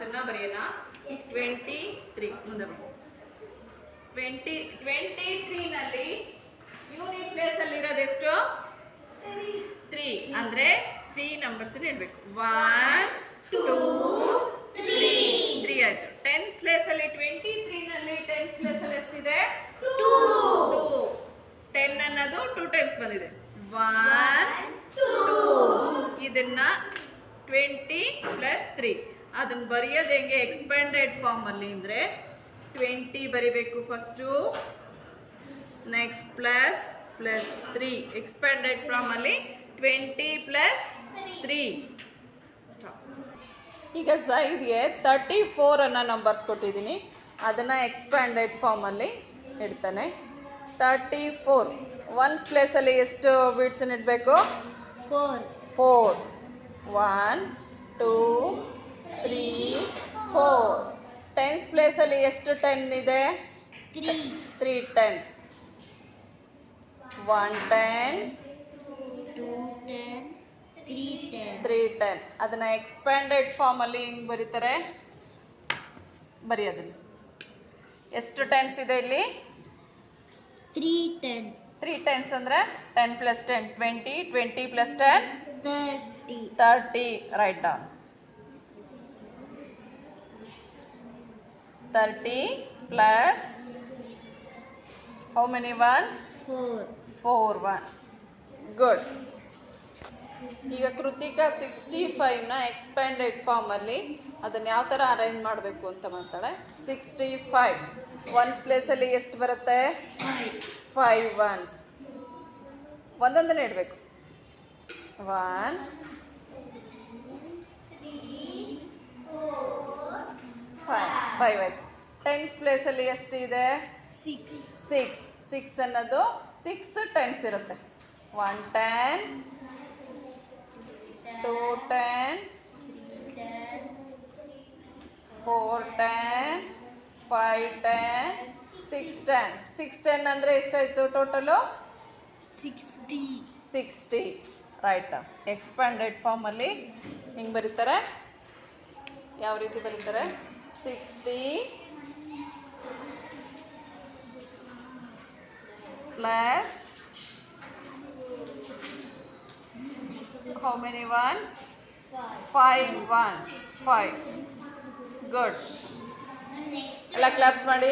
ಅನ್ನ ಬರೆಯೋಣ. 23 ಮುಂದೆ 23 ನಲ್ಲಿ ಯೂನಿಟ್ ಪ್ಲೇಸ್ ಅಲ್ಲಿ ಇರೋದೆಷ್ಟು? 3. ಅಂದ್ರೆ 3 ನಂಬರ್ಸ್ ಇಡಬೇಕು. 1 2 3 ಆಯ್ತು. 10th ಪ್ಲೇಸ್ ಅಲ್ಲಿ 23 ನಲ್ಲಿ 10th ಪ್ಲೇಸ್ ಅಲ್ಲಿ ಎಷ್ಟಿದೆ? 2. 10 ಅನ್ನೋದು 2 ಟೈಮ್ಸ್ ಬಂದಿದೆ. 1 2. ಇದನ್ನ 20 ಪ್ಲಸ್ 3 ಅದನ್ನ ಬರೆಯೋದು ಹೆಂಗೆ? ಎಕ್ಸ್ಪ್ಯಾಂಡೆಡ್ ಫಾರ್ಮ್ ಅಲ್ಲಿ ಅಂದ್ರೆ 20 ಬರಿಬೇಕು first, next plus 3 expanded form ಅಲ್ಲಿ 20 ಪ್ಲಸ್ 3 ಸ್ಟಾಪ್. ಈಗ ಸೈಡ್ಗೆ 34 ಅನ್ನೋ ನಂಬರ್ಸ್ ಕೊಟ್ಟಿದ್ದೀನಿ, ಅದನ್ನು ಎಕ್ಸ್ಪ್ಯಾಂಡೆಡ್ ಫಾರ್ಮಲ್ಲಿ ಇಡ್ತಾನೆ. 34 ಒನ್ಸ್ ಪ್ಲೇಸಲ್ಲಿ ಎಷ್ಟು ಬೀಟ್ಸನ್ನು ಇಡಬೇಕು? 4. 1 2 3 4. ಟೆನ್ಸ್ ಪ್ಲೇಸಲ್ಲಿ ಎಷ್ಟು 10 ಇದೆ? 3 ಟೆನ್ಸ್. 1 10 2 10 3 10. 3 10. ಅದನ್ನು ಎಕ್ಸ್ಪ್ಯಾಂಡೆಡ್ ಫಾರ್ಮಲ್ಲಿ ಹಿಂಗೆ ಬರೀತಾರೆ. ಬರೆಯೋದನ್ನು ಎಷ್ಟು ಟೆನ್ಸ್ ಇದೆ ಇಲ್ಲಿ? 3 10. 3 ಟೆನ್ಸ್ ಅಂದರೆ 10 plus 10 20, 20 plus 10 30. 30. Write down. 30 plus how many once? 4 once. Good. ಈಗ ಕೃತಿಕಾ 65ನ ಎಕ್ಸ್ಪ್ಯಾಂಡೆಡ್ ಫಾರ್ಮಲ್ಲಿ ಅದನ್ನು ಯಾವ ಥರ ಅರೇಂಜ್ ಮಾಡಬೇಕು ಅಂತ ಮಾಡ್ತಾಳೆ. 65 ಒನ್ಸ್ ಪ್ಲೇಸಲ್ಲಿ ಎಷ್ಟು ಬರುತ್ತೆ? 5 ಒನ್ಸ್. ಒಂದೊಂದನ್ನೇ ಇಡಬೇಕು. 1 5 ಆಯ್ತು. ಟೆನ್ಸ್ ಪ್ಲೇಸಲ್ಲಿ ಎಷ್ಟು ಇದೆ? 6 ಅನ್ನೋದು 6 ಟೆನ್ಸ್ ಇರುತ್ತೆ. 1 10 2 10 4 10 5 10 6 10. 6 10 ಅಂದರೆ ಎಷ್ಟಾಯಿತು ಟೋಟಲು? 60. ರೈಟ್. ಎಕ್ಸ್ಪ್ಯಾಂಡೆಡ್ ಫಾರ್ಮಲ್ಲಿ ಹಿಂಗೆ ಬರೀತಾರೆ. ಯಾವ ರೀತಿ ಬರೀತಾರೆ? 60 plus how many ones? 5 ones. 5. Good. ಎಲ್ಲ ಕ್ಲಾಪ್ಸ್ ಮಾಡಿ.